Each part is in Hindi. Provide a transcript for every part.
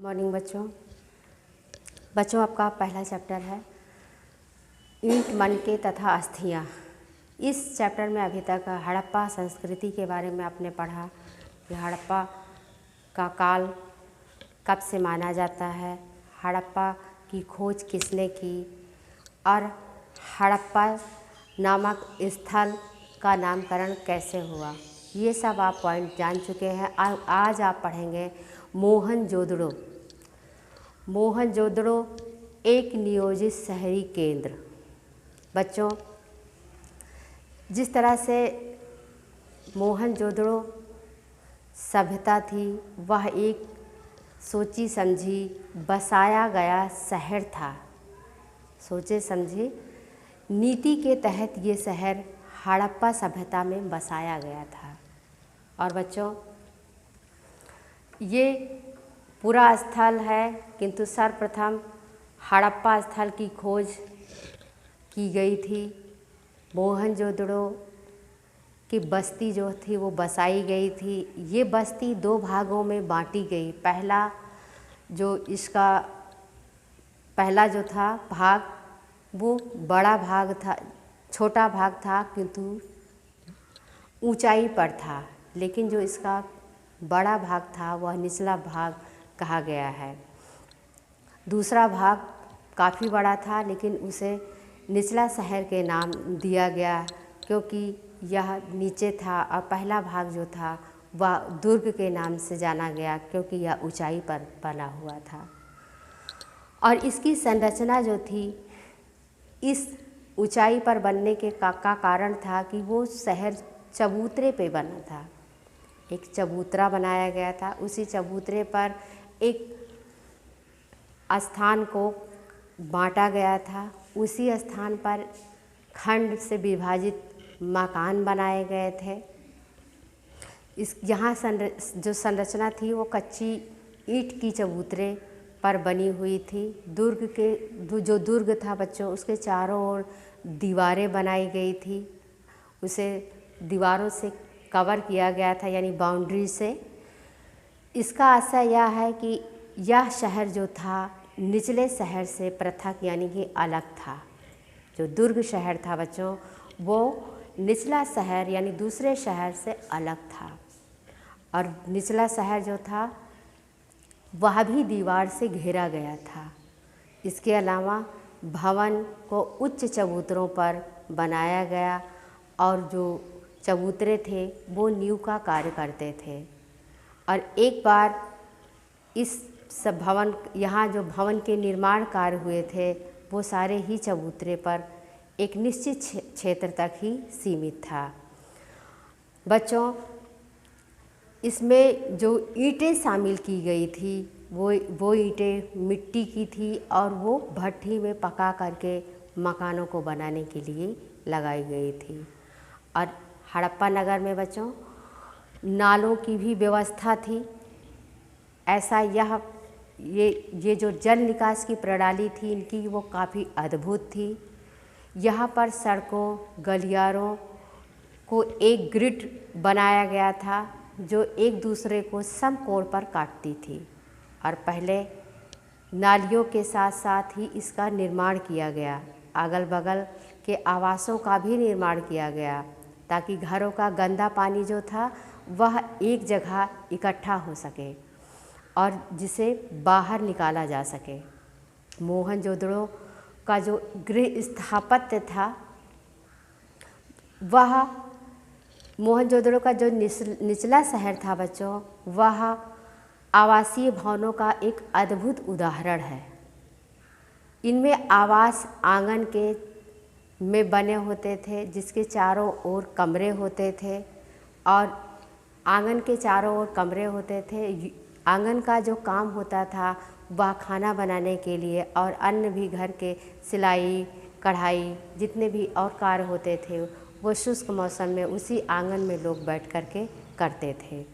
मॉर्निंग बच्चों आपका पहला चैप्टर है ईंट मनके तथा अस्थियाँ। इस चैप्टर में अभी तक हड़प्पा संस्कृति के बारे में आपने पढ़ा कि हड़प्पा का काल कब से माना जाता है, हड़प्पा की खोज किसने की और हड़प्पा नामक स्थल का नामकरण कैसे हुआ। ये सब आप पॉइंट जान चुके हैं। आज आप पढ़ेंगे मोहनजोदड़ो। मोहनजोदड़ो एक नियोजित शहरी केंद्र। बच्चों, जिस तरह से मोहनजोदड़ो सभ्यता थी वह एक सोची समझी बसाया गया शहर था। सोचे समझे नीति के तहत ये शहर हड़प्पा सभ्यता में बसाया गया था। और बच्चों, ये पूरा स्थल है, किंतु सर्वप्रथम हड़प्पा स्थल की खोज की गई थी। मोहनजोदड़ो की बस्ती जो थी वो बसाई गई थी। ये बस्ती दो भागों में बांटी गई। पहला जो था भाग वो बड़ा भाग था, छोटा भाग था किंतु ऊंचाई पर था, लेकिन जो इसका बड़ा भाग था वह निचला भाग कहा गया है। दूसरा भाग काफ़ी बड़ा था लेकिन उसे निचला शहर के नाम दिया गया क्योंकि यह नीचे था, और पहला भाग जो था वह दुर्ग के नाम से जाना गया क्योंकि यह ऊंचाई पर बना हुआ था। और इसकी संरचना जो थी इस ऊंचाई पर बनने के का कारण था कि वो शहर चबूतरे पे बना था। एक चबूतरा बनाया गया था, उसी चबूतरे पर एक स्थान को बांटा गया था। उसी स्थान पर खंड से विभाजित मकान बनाए गए थे। यहाँ जो संरचना थी वो कच्ची ईंट की चबूतरे पर बनी हुई थी। जो दुर्ग था बच्चों, उसके चारों ओर दीवारें बनाई गई थी। उसे दीवारों से कवर किया गया था, यानी बाउंड्री से। इसका आशय यह है कि यह शहर जो था निचले शहर से पृथक यानी कि अलग था। जो दुर्ग शहर था बच्चों, वो निचला शहर यानी दूसरे शहर से अलग था। और निचला शहर जो था वह भी दीवार से घेरा गया था। इसके अलावा भवन को उच्च चबूतरों पर बनाया गया और जो चबूतरे थे वो नींव का कार्य करते थे। और एक बार इस सब यहाँ जो भवन के निर्माण कार्य हुए थे वो सारे ही चबूतरे पर एक निश्चित क्षेत्र तक ही सीमित था। बच्चों, इसमें जो ईंटें शामिल की गई थी वो ईंटें मिट्टी की थी और वो भट्ठी में पका करके मकानों को बनाने के लिए लगाई गई थी। और हड़प्पा नगर में बच्चों नालों की भी व्यवस्था थी। ऐसा ये जो जल निकास की प्रणाली थी इनकी वो काफ़ी अद्भुत थी। यहाँ पर सड़कों गलियारों को एक ग्रिड बनाया गया था जो एक दूसरे को समकोण पर काटती थी। और पहले नालियों के साथ साथ ही इसका निर्माण किया गया। अगल बगल के आवासों का भी निर्माण किया गया ताकि घरों का गंदा पानी जो था वह एक जगह इकट्ठा हो सके और जिसे बाहर निकाला जा सके। मोहनजोदड़ो का जो गृह स्थापत्य था वह मोहनजोदड़ो का जो निचला शहर था बच्चों, वह आवासीय भवनों का एक अद्भुत उदाहरण है। इनमें आवास आंगन के में बने होते थे जिसके चारों ओर कमरे होते थे और आंगन के चारों ओर कमरे होते थे। आंगन का जो काम होता था वह खाना बनाने के लिए और अन्य भी घर के सिलाई कढ़ाई जितने भी और कार्य होते थे वो शुष्क मौसम में उसी आंगन में लोग बैठ कर के करते थे।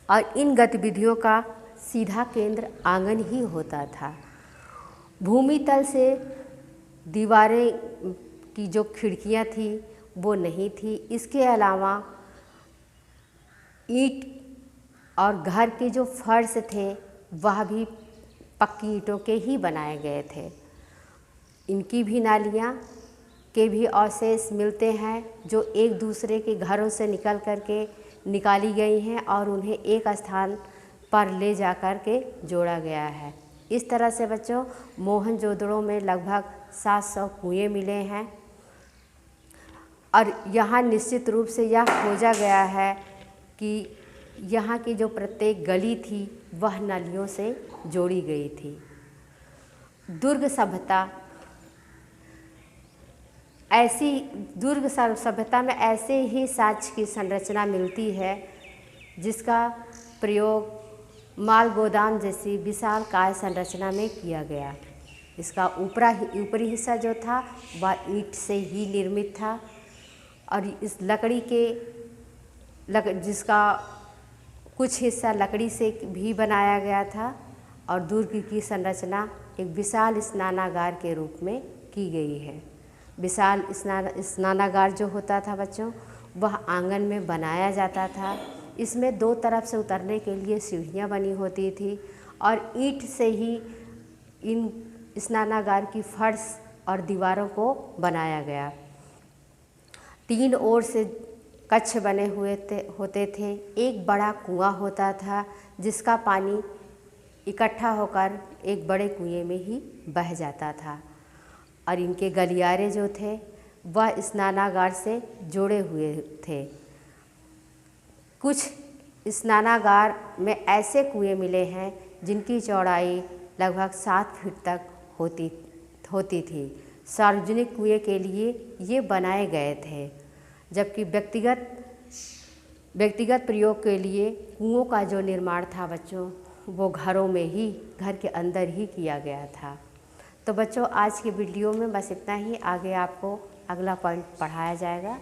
और इन गतिविधियों का सीधा केंद्र आंगन ही होता था। भूमि तल से दीवारें की जो खिड़कियां थी वो नहीं थी। इसके अलावा ईंट और घर के जो फर्श थे वह भी पक्की ईंटों के ही बनाए गए थे। इनकी भी नालियाँ के भी अवशेष मिलते हैं जो एक दूसरे के घरों से निकल कर के निकाली गई हैं और उन्हें एक स्थान पर ले जा कर के जोड़ा गया है। इस तरह से बच्चों मोहनजोदड़ो में लगभग 700 कुएँ मिले हैं और यहाँ निश्चित रूप से यह खोजा गया है कि यहाँ की जो प्रत्येक गली थी वह नलियों से जोड़ी गई थी। दुर्ग सभ्यता में ऐसे ही साक्ष्य की संरचना मिलती है जिसका प्रयोग माल गोदाम जैसी विशाल काय संरचना में किया गया। इसका ऊपरी हिस्सा जो था वह ईंट से ही निर्मित था और इस जिसका कुछ हिस्सा लकड़ी से भी बनाया गया था और दुर्ग की संरचना एक विशाल स्नानागार के रूप में की गई है। विशाल स्नानागार जो होता था बच्चों वह आंगन में बनाया जाता था। इसमें दो तरफ से उतरने के लिए सीढ़ियाँ बनी होती थी और ईंट से ही इन स्नानागार की फर्श और दीवारों को बनाया गया। 3 ओर से कक्ष बने होते थे। एक बड़ा कुआं होता था जिसका पानी इकट्ठा होकर एक बड़े कुएं में ही बह जाता था और इनके गलियारे जो थे वह स्नानागार से जुड़े हुए थे। कुछ स्नानागार में ऐसे कुएं मिले हैं जिनकी चौड़ाई लगभग 7 फीट तक होती थी। सार्वजनिक कुएं के लिए ये बनाए गए थे, जबकि व्यक्तिगत प्रयोग के लिए कुओं का जो निर्माण था बच्चों वो घरों में ही, घर के अंदर ही किया गया था। तो बच्चों आज के वीडियो में बस इतना ही। आगे आपको अगला पॉइंट पढ़ाया जाएगा।